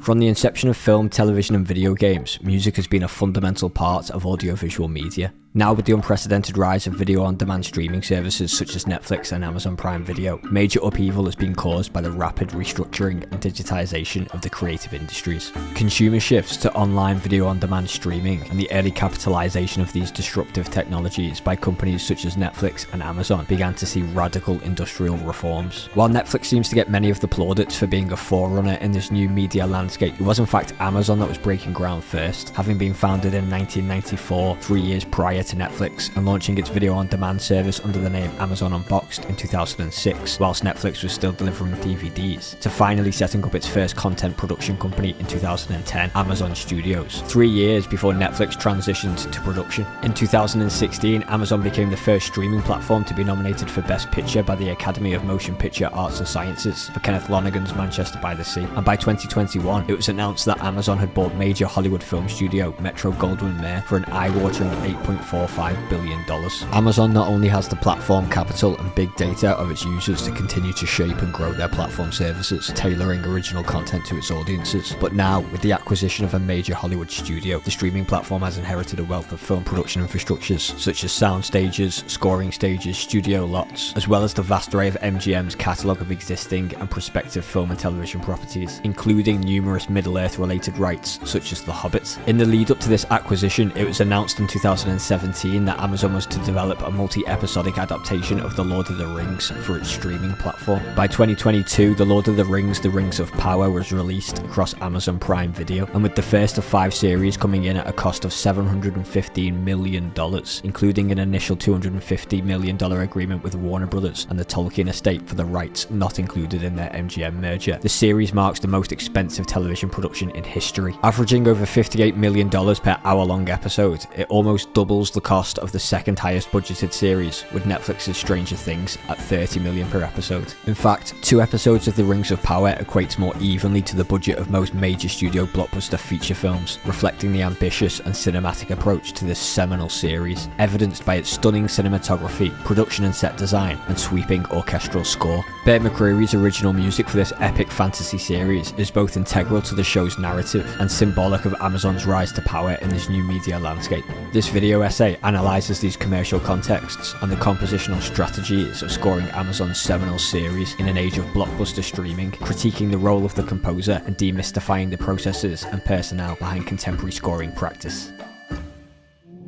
From the inception of film, television and video games, music has been a fundamental part of audiovisual media. Now with the unprecedented rise of video-on-demand streaming services such as Netflix and Amazon Prime Video, major upheaval has been caused by the rapid restructuring and digitization of the creative industries. Consumer shifts to online video-on-demand streaming and the early capitalization of these disruptive technologies by companies such as Netflix and Amazon began to see radical industrial reforms. While Netflix seems to get many of the plaudits for being a forerunner in this new media landscape, it was in fact Amazon that was breaking ground first, having been founded in 1994, 3 years prior to Netflix, and launching its video-on-demand service under the name Amazon Unboxed in 2006, whilst Netflix was still delivering DVDs, to finally setting up its first content production company in 2010, Amazon Studios, 3 years before Netflix transitioned to production. In 2016, Amazon became the first streaming platform to be nominated for Best Picture by the Academy of Motion Picture Arts and Sciences for Kenneth Lonergan's Manchester by the Sea, and by 2021, it was announced that Amazon had bought major Hollywood film studio Metro-Goldwyn-Mayer for an eye-watering $8.45 billion. Amazon not only has the platform capital and big data of its users to continue to shape and grow their platform services, tailoring original content to its audiences, but now, with the acquisition of a major Hollywood studio, the streaming platform has inherited a wealth of film production infrastructures, such as sound stages, scoring stages, studio lots, as well as the vast array of MGM's catalogue of existing and prospective film and television properties, including numerous Middle-earth related rights, such as The Hobbit. In the lead up to this acquisition, it was announced in 2017 that Amazon was to develop a multi-episodic adaptation of The Lord of the Rings for its streaming platform. By 2022, The Lord of the Rings, The Rings of Power was released across Amazon Prime Video, and with the first of 5 series coming in at a cost of $715 million, including an initial $250 million agreement with Warner Brothers and the Tolkien estate for the rights not included in their MGM merger. The series marks the most expensive television production in history. Averaging over $58 million per hour-long episode, it almost doubles the cost of the second highest budgeted series, with Netflix's Stranger Things at $30 million per episode. In fact, 2 episodes of The Rings of Power equates more evenly to the budget of most major studio blockbuster feature films, reflecting the ambitious and cinematic approach to this seminal series, evidenced by its stunning cinematography, production and set design, and sweeping orchestral score. Bear McCreary's original music for this epic fantasy series is both integral to the show's narrative and symbolic of Amazon's rise to power in this new media landscape. This video essay analyzes these commercial contexts and the compositional strategies of scoring Amazon's seminal series in an age of blockbuster streaming, critiquing the role of the composer and demystifying the processes and personnel behind contemporary scoring practice.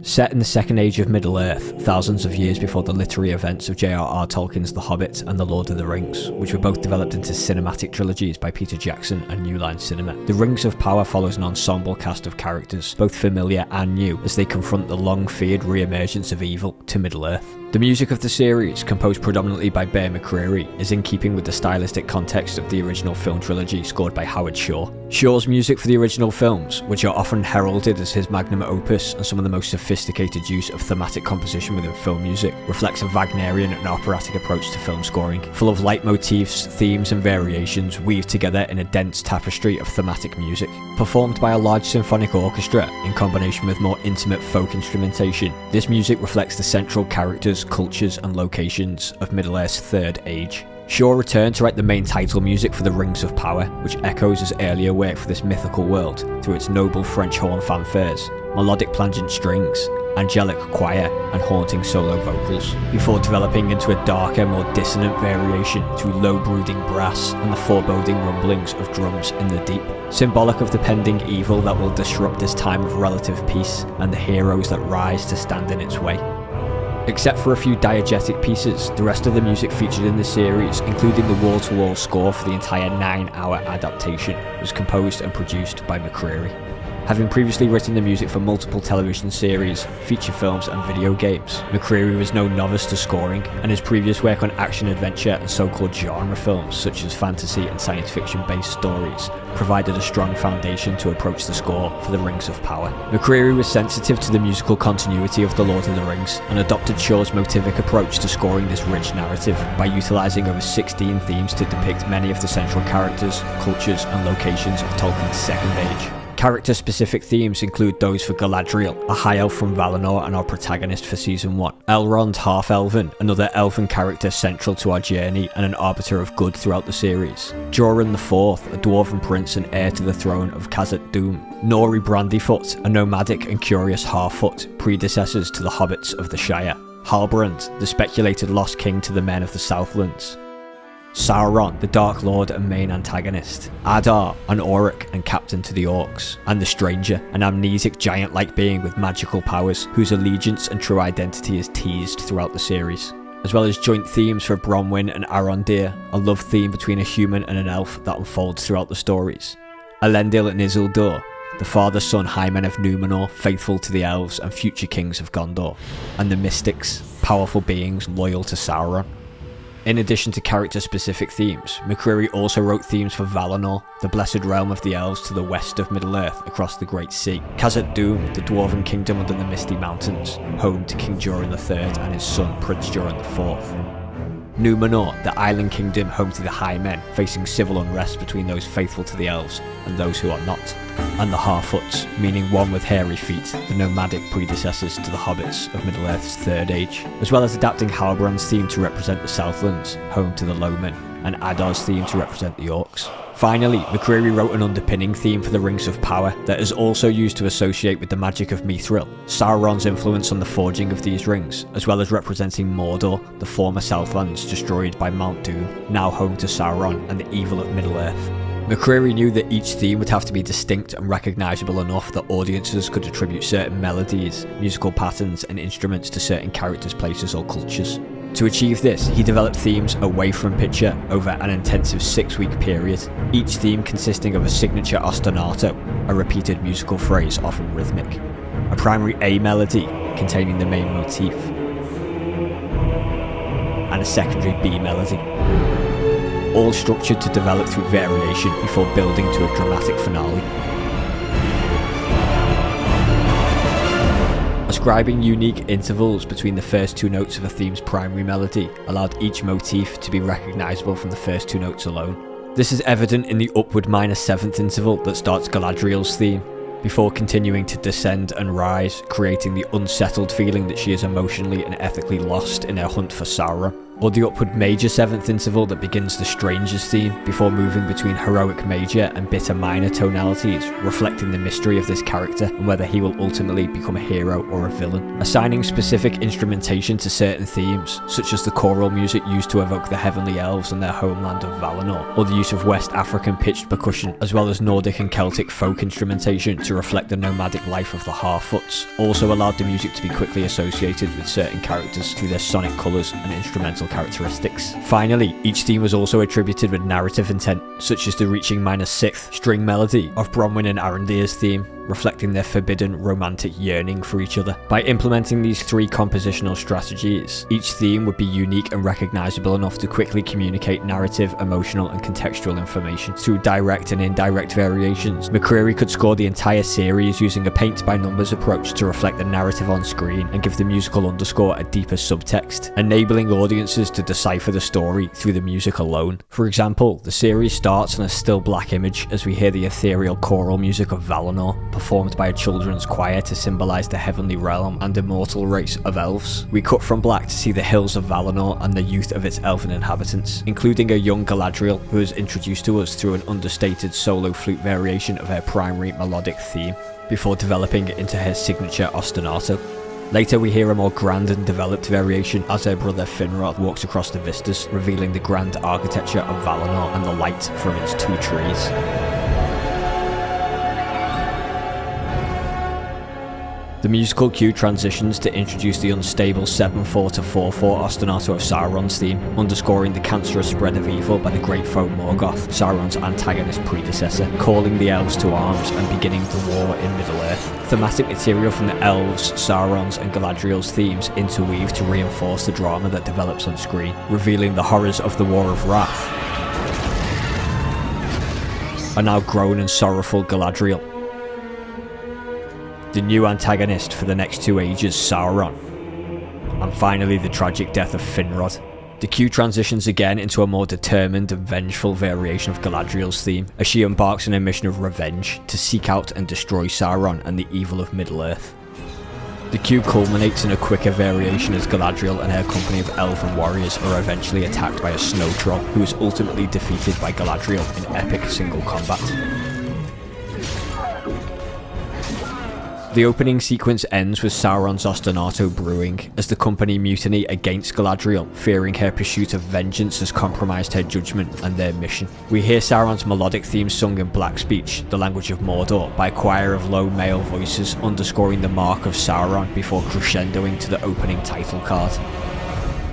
Set in the second age of Middle-earth, thousands of years before the literary events of J.R.R. Tolkien's The Hobbit and The Lord of the Rings, which were both developed into cinematic trilogies by Peter Jackson and New Line Cinema, The Rings of Power follows an ensemble cast of characters, both familiar and new, as they confront the long-feared re-emergence of evil to Middle-earth. The music of the series, composed predominantly by Bear McCreary, is in keeping with the stylistic context of the original film trilogy scored by Howard Shore. Shore's music for the original films, which are often heralded as his magnum opus and some of the most sophisticated use of thematic composition within film music, reflects a Wagnerian and operatic approach to film scoring, full of leitmotifs, themes and variations weaved together in a dense tapestry of thematic music. Performed by a large symphonic orchestra in combination with more intimate folk instrumentation, this music reflects the central characters, cultures and locations of Middle-earth's Third Age. Shore returned to write the main title music for The Rings of Power, which echoes his earlier work for this mythical world through its noble French horn fanfares, melodic plangent strings, angelic choir and haunting solo vocals, before developing into a darker, more dissonant variation through low brooding brass and the foreboding rumblings of drums in the deep, symbolic of the pending evil that will disrupt this time of relative peace and the heroes that rise to stand in its way. Except for a few diegetic pieces, the rest of the music featured in the series, including the wall-to-wall score for the entire 9-hour adaptation, was composed and produced by McCreary. Having previously written the music for multiple television series, feature films and video games, McCreary was no novice to scoring, and his previous work on action-adventure and so-called genre films such as fantasy and science fiction-based stories provided a strong foundation to approach the score for The Rings of Power. McCreary was sensitive to the musical continuity of The Lord of the Rings and adopted Shore's motivic approach to scoring this rich narrative by utilising over 16 themes to depict many of the central characters, cultures and locations of Tolkien's Second Age. Character-specific themes include those for Galadriel, a high elf from Valinor and our protagonist for Season 1. Elrond, half-elven, another elven character central to our journey and an arbiter of good throughout the series. Joran IV, a dwarven prince and heir to the throne of Khazad-dûm. Nori Brandyfoot, a nomadic and curious half-foot, predecessors to the hobbits of the Shire. Halbrand, the speculated lost king to the men of the Southlands. Sauron, the Dark Lord and main antagonist. Adar, an Auric and captain to the Orcs. And the Stranger, an amnesic giant-like being with magical powers, whose allegiance and true identity is teased throughout the series. As well as joint themes for Bronwyn and Arondir, a love theme between a human and an elf that unfolds throughout the stories. Elendil and Isildur, the father-son high men of Númenor, faithful to the elves and future kings of Gondor. And the Mystics, powerful beings loyal to Sauron. In addition to character-specific themes, McCreary also wrote themes for Valinor, the blessed realm of the elves to the west of Middle-earth across the Great Sea. Khazad-dûm, the dwarven kingdom under the Misty Mountains, home to King Joran III and his son Prince Joran IV. Númenor, the island kingdom home to the High Men, facing civil unrest between those faithful to the elves and those who are not. And the Harfoots, meaning one with hairy feet, the nomadic predecessors to the hobbits of Middle-earth's Third Age, as well as adapting Halbrand's theme to represent the Southlands, home to the Lowmen, and Adar's theme to represent the Orcs. Finally, McCreary wrote an underpinning theme for the Rings of Power that is also used to associate with the magic of Mithril, Sauron's influence on the forging of these rings, as well as representing Mordor, the former Southlands destroyed by Mount Doom, now home to Sauron and the evil of Middle-earth. McCreary knew that each theme would have to be distinct and recognisable enough that audiences could attribute certain melodies, musical patterns and instruments to certain characters, places or cultures. To achieve this, he developed themes away from picture over an intensive 6-week period, each theme consisting of a signature ostinato, a repeated musical phrase often rhythmic, a primary A melody containing the main motif, and a secondary B melody, all structured to develop through variation before building to a dramatic finale. Ascribing unique intervals between the first two notes of a theme's primary melody allowed each motif to be recognisable from the first two notes alone. This is evident in the upward minor 7th interval that starts Galadriel's theme, before continuing to descend and rise, creating the unsettled feeling that she is emotionally and ethically lost in her hunt for Sauron. Or the upward major 7th interval that begins the Stranger's theme, before moving between heroic major and bitter minor tonalities, reflecting the mystery of this character and whether he will ultimately become a hero or a villain. Assigning specific instrumentation to certain themes, such as the choral music used to evoke the heavenly elves and their homeland of Valinor, or the use of West African pitched percussion, as well as Nordic and Celtic folk instrumentation to reflect the nomadic life of the Harfoots, also allowed the music to be quickly associated with certain characters through their sonic colours and instrumental characteristics. Finally, each theme was also attributed with narrative intent, such as the reaching minor 6th string melody of Bronwyn and Arondir's theme, reflecting their forbidden romantic yearning for each other. By implementing these 3 compositional strategies, each theme would be unique and recognisable enough to quickly communicate narrative, emotional and contextual information. Through direct and indirect variations, McCreary could score the entire series using a paint-by-numbers approach to reflect the narrative on screen and give the musical underscore a deeper subtext, enabling audiences to decipher the story through the music alone. For example, the series starts on a still black image as we hear the ethereal choral music of Valinor, performed by a children's choir to symbolise the heavenly realm and immortal race of elves. We cut from black to see the hills of Valinor and the youth of its elven inhabitants, including a young Galadriel who is introduced to us through an understated solo flute variation of her primary melodic theme, before developing into her signature ostinato. Later we hear a more grand and developed variation as her brother Finrod walks across the vistas, revealing the grand architecture of Valinor and the light from its 2 trees. The musical cue transitions to introduce the unstable 7/4 to 4/4 ostinato of Sauron's theme, underscoring the cancerous spread of evil by the great foe Morgoth, Sauron's antagonist predecessor, calling the elves to arms and beginning the war in Middle-earth. Thematic material from the elves, Sauron's and Galadriel's themes interweave to reinforce the drama that develops on screen, revealing the horrors of the War of Wrath. A now grown and sorrowful Galadriel, the new antagonist for the next 2 ages, Sauron, and finally the tragic death of Finrod, The cue transitions again into a more determined and vengeful variation of Galadriel's theme, as she embarks on a mission of revenge to seek out and destroy Sauron and the evil of Middle-earth. The cue culminates in a quicker variation as Galadriel and her company of elven warriors are eventually attacked by a snow troll, who is ultimately defeated by Galadriel in epic single combat. The opening sequence ends with Sauron's ostinato brewing, as the company mutiny against Galadriel, fearing her pursuit of vengeance has compromised her judgment and their mission. We hear Sauron's melodic theme sung in Black Speech, the language of Mordor, by a choir of low male voices, underscoring the mark of Sauron before crescendoing to the opening title card.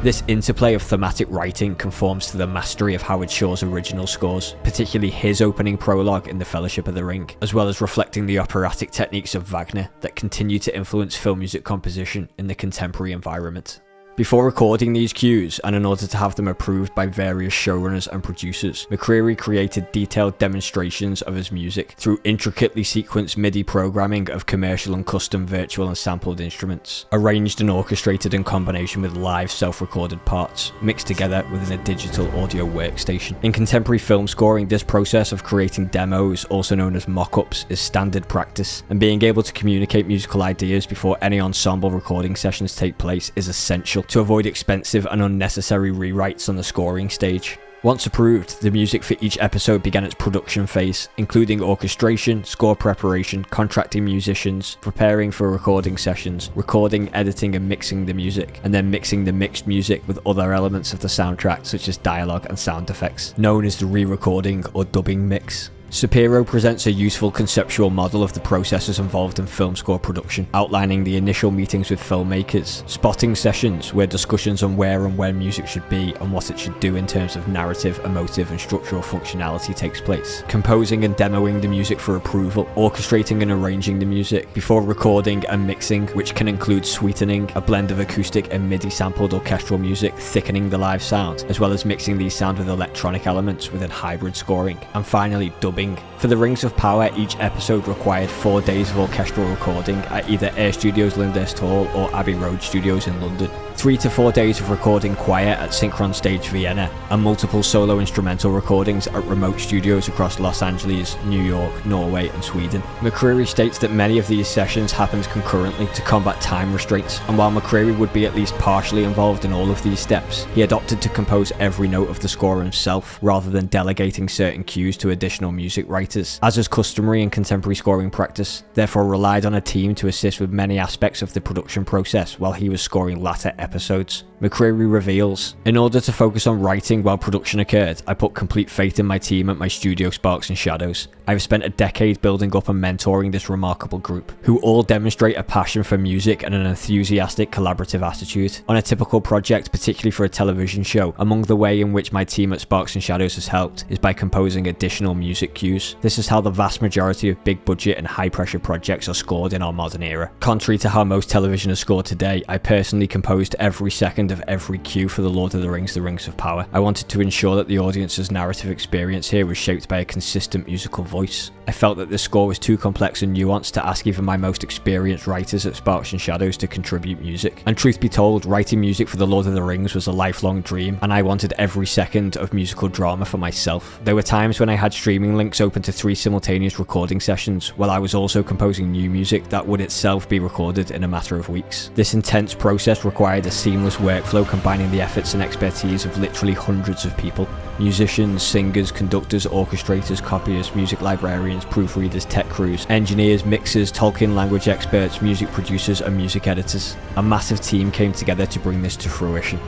This interplay of thematic writing conforms to the mastery of Howard Shore's original scores, particularly his opening prologue in The Fellowship of the Ring, as well as reflecting the operatic techniques of Wagner that continue to influence film music composition in the contemporary environment. Before recording these cues, and in order to have them approved by various showrunners and producers, McCreary created detailed demonstrations of his music through intricately sequenced MIDI programming of commercial and custom virtual and sampled instruments, arranged and orchestrated in combination with live self-recorded parts, mixed together within a digital audio workstation. In contemporary film scoring, this process of creating demos, also known as mock-ups, is standard practice, and being able to communicate musical ideas before any ensemble recording sessions take place is essential to avoid expensive and unnecessary rewrites on the scoring stage. Once approved, the music for each episode began its production phase, including orchestration, score preparation, contracting musicians, preparing for recording sessions, recording, editing and mixing the music, and then mixing the mixed music with other elements of the soundtrack such as dialogue and sound effects, known as the re-recording or dubbing mix. Shapiro presents a useful conceptual model of the processes involved in film score production, outlining the initial meetings with filmmakers, spotting sessions where discussions on where and when music should be and what it should do in terms of narrative, emotive and structural functionality takes place, composing and demoing the music for approval, orchestrating and arranging the music, before recording and mixing, which can include sweetening, a blend of acoustic and MIDI sampled orchestral music, thickening the live sound, as well as mixing these sounds with electronic elements within hybrid scoring, and finally dubbing. For the Rings of Power, each episode required 4 days of orchestral recording at either Air Studios Lyndhurst Hall or Abbey Road Studios in London, 3 to 4 days of recording choir at Synchron Stage Vienna, and multiple solo instrumental recordings at remote studios across Los Angeles, New York, Norway and Sweden. McCreary states that many of these sessions happened concurrently to combat time restraints, and while McCreary would be at least partially involved in all of these steps, he had opted to compose every note of the score himself, rather than delegating certain cues to additional music writers, as is customary in contemporary scoring practice, therefore relied on a team to assist with many aspects of the production process while he was scoring latter episodes. McCreary reveals, "In order to focus on writing while production occurred, I put complete faith in my team at my studio Sparks and Shadows. I've spent a decade building up and mentoring this remarkable group, who all demonstrate a passion for music and an enthusiastic collaborative attitude. On a typical project, particularly for a television show, among the way in which my team at Sparks and Shadows has helped is by composing additional music cues. This is how the vast majority of big budget and high pressure projects are scored in our modern era. Contrary to how most television is scored today, I personally composed every second of every cue for The Lord of the Rings of Power. I wanted to ensure that the audience's narrative experience here was shaped by a consistent musical voice. I felt that this score was too complex and nuanced to ask even my most experienced writers at Sparks and Shadows to contribute music. And truth be told, writing music for The Lord of the Rings was a lifelong dream, and I wanted every second of musical drama for myself. There were times when I had streaming links open to 3 simultaneous recording sessions, while I was also composing new music that would itself be recorded in a matter of weeks. This intense process required a seamless workflow combining the efforts and expertise of literally hundreds of people: musicians, singers, conductors, orchestrators, copyists, music librarians, proofreaders, tech crews, engineers, mixers, Tolkien language experts, music producers and music editors. A massive team came together to bring this to fruition.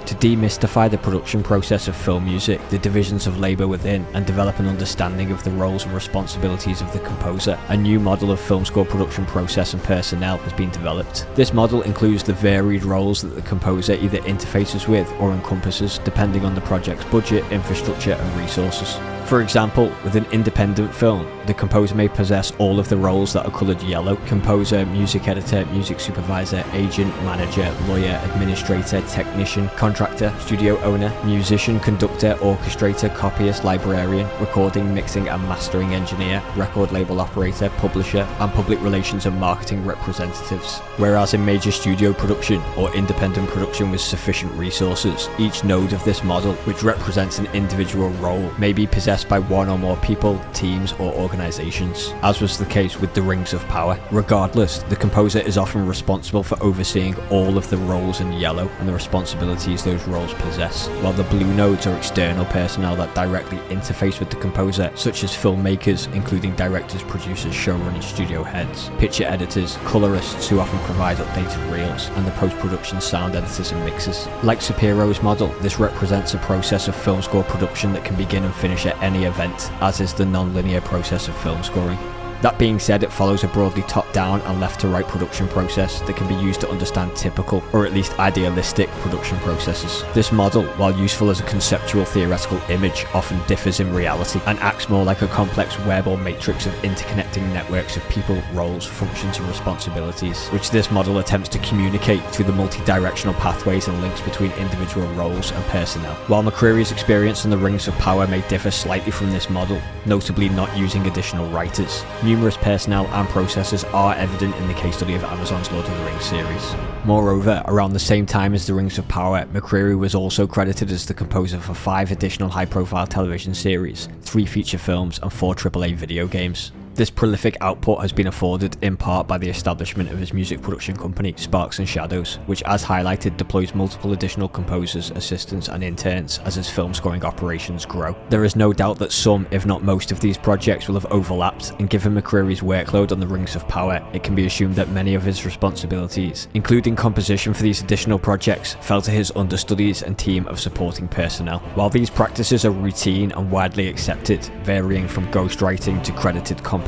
To demystify the production process of film music, the divisions of labour within, and develop an understanding of the roles and responsibilities of the composer, a new model of film score production process and personnel has been developed. This model includes the varied roles that the composer either interfaces with or encompasses, depending on the project's budget, infrastructure and resources. For example, with an independent film, the composer may possess all of the roles that are coloured yellow: composer, music editor, music supervisor, agent, manager, lawyer, administrator, technician, contractor, studio owner, musician, conductor, orchestrator, copyist, librarian, recording, mixing and mastering engineer, record label operator, publisher, and public relations and marketing representatives. Whereas in major studio production or independent production with sufficient resources, each node of this model, which represents an individual role, may be possessed by one or more people, teams, or organizations, as was the case with the Rings of Power. Regardless, the composer is often responsible for overseeing all of the roles in yellow and the responsibilities those roles possess, while the blue nodes are external personnel that directly interface with the composer, such as filmmakers, including directors, producers, showrunners, studio heads, picture editors, colorists who often provide updated reels, and the post-production sound editors and mixers. Like Shapiro's model, this represents a process of film score production that can begin and finish at any event, as is the non-linear process of film scoring. That being said, it follows a broadly top-down and left-to-right production process that can be used to understand typical, or at least idealistic, production processes. This model, while useful as a conceptual theoretical image, often differs in reality and acts more like a complex web or matrix of interconnecting networks of people, roles, functions and responsibilities, which this model attempts to communicate through the multi-directional pathways and links between individual roles and personnel. While McCreary's experience on the Rings of Power may differ slightly from this model, notably not using additional writers, numerous personnel and processes are evident in the case study of Amazon's Lord of the Rings series. Moreover, around the same time as the Rings of Power, McCreary was also credited as the composer for 5 additional high-profile television series, 3 feature films, and 4 AAA video games. This prolific output has been afforded in part by the establishment of his music production company, Sparks and Shadows, which, as highlighted, deploys multiple additional composers, assistants and interns as his film scoring operations grow. There is no doubt that some, if not most, of these projects will have overlapped, and given McCreary's workload on the Rings of Power, it can be assumed that many of his responsibilities, including composition for these additional projects, fell to his understudies and team of supporting personnel. While these practices are routine and widely accepted, varying from ghostwriting to credited composition,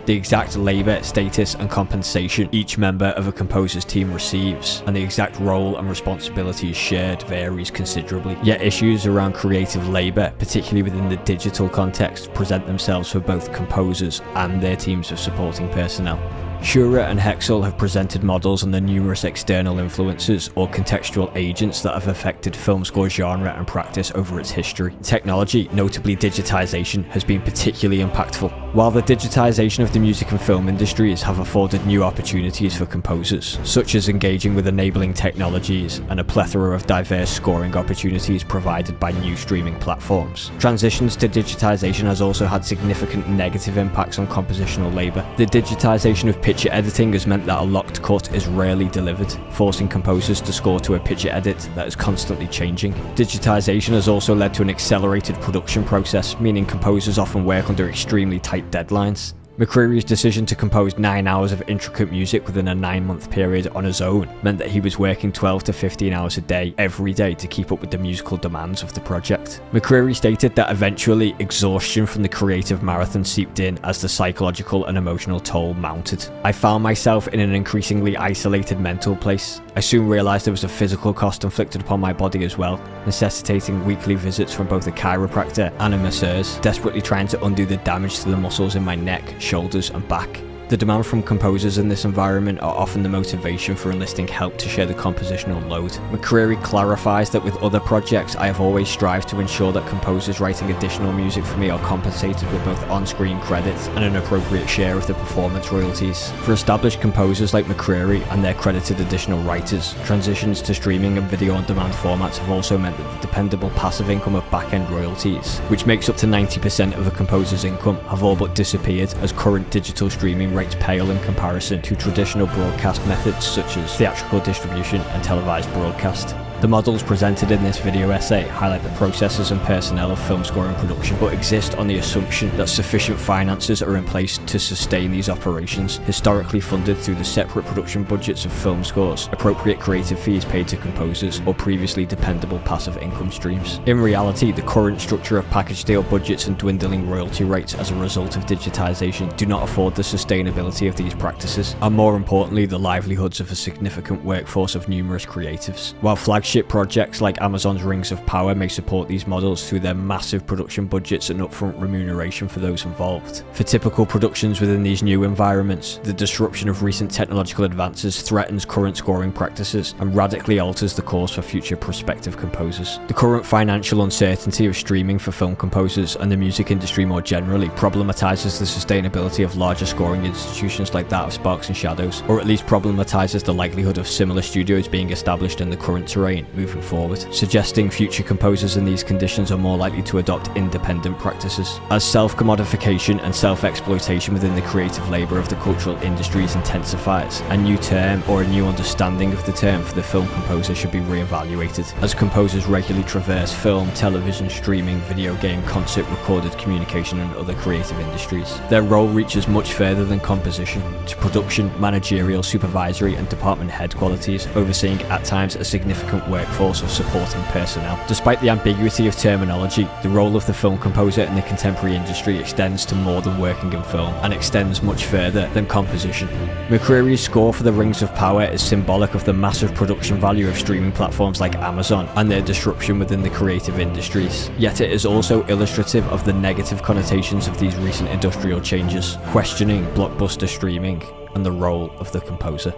the exact labour, status and compensation each member of a composer's team receives, and the exact role and responsibilities shared varies considerably. Yet issues around creative labour, particularly within the digital context, present themselves for both composers and their teams of supporting personnel. Schurer and Hexel have presented models on the numerous external influences or contextual agents that have affected film score genre and practice over its history. Technology, notably digitization, has been particularly impactful. While the digitization of the music and film industries have afforded new opportunities for composers, such as engaging with enabling technologies and a plethora of diverse scoring opportunities provided by new streaming platforms, transitions to digitization has also had significant negative impacts on compositional labour. The digitization of picture editing has meant that a locked cut is rarely delivered, forcing composers to score to a picture edit that is constantly changing. Digitization has also led to an accelerated production process, meaning composers often work under extremely tight deadlines. McCreary's decision to compose 9 hours of intricate music within a 9-month period on his own meant that he was working 12 to 15 hours a day every day to keep up with the musical demands of the project. McCreary stated that eventually exhaustion from the creative marathon seeped in as the psychological and emotional toll mounted. I found myself in an increasingly isolated mental place. I soon realised there was a physical cost inflicted upon my body as well, necessitating weekly visits from both a chiropractor and a masseuse, desperately trying to undo the damage to the muscles in my neck, shoulders and back. The demand from composers in this environment are often the motivation for enlisting help to share the compositional load. McCreary clarifies that with other projects, I have always strived to ensure that composers writing additional music for me are compensated with both on-screen credits and an appropriate share of the performance royalties. For established composers like McCreary and their credited additional writers, transitions to streaming and video-on-demand formats have also meant that the dependable passive income of back-end royalties, which makes up to 90% of a composer's income, have all but disappeared as current digital streaming rates pale in comparison to traditional broadcast methods such as theatrical distribution and televised broadcast. The models presented in this video essay highlight the processes and personnel of film scoring production, but exist on the assumption that sufficient finances are in place to sustain these operations, historically funded through the separate production budgets of film scores, appropriate creative fees paid to composers, or previously dependable passive income streams. In reality, the current structure of package deal budgets and dwindling royalty rates as a result of digitization do not afford the sustainability of these practices, and more importantly, the livelihoods of a significant workforce of numerous creatives. While flagship Flagship projects like Amazon's Rings of Power may support these models through their massive production budgets and upfront remuneration for those involved. For typical productions within these new environments, the disruption of recent technological advances threatens current scoring practices and radically alters the course for future prospective composers. The current financial uncertainty of streaming for film composers and the music industry more generally problematizes the sustainability of larger scoring institutions like that of Sparks and Shadows, or at least problematizes the likelihood of similar studios being established in the current terrain moving forward, suggesting future composers in these conditions are more likely to adopt independent practices. As self-commodification and self-exploitation within the creative labour of the cultural industries intensifies, a new term or a new understanding of the term for the film composer should be re-evaluated, as composers regularly traverse film, television, streaming, video game, concert, recorded communication and other creative industries. Their role reaches much further than composition, to production, managerial, supervisory and department head qualities, overseeing at times a significant workforce of supporting personnel. Despite the ambiguity of terminology, the role of the film composer in the contemporary industry extends to more than working in film, and extends much further than composition. McCreary's score for the Rings of Power is symbolic of the massive production value of streaming platforms like Amazon and their disruption within the creative industries. Yet it is also illustrative of the negative connotations of these recent industrial changes, questioning blockbuster streaming and the role of the composer.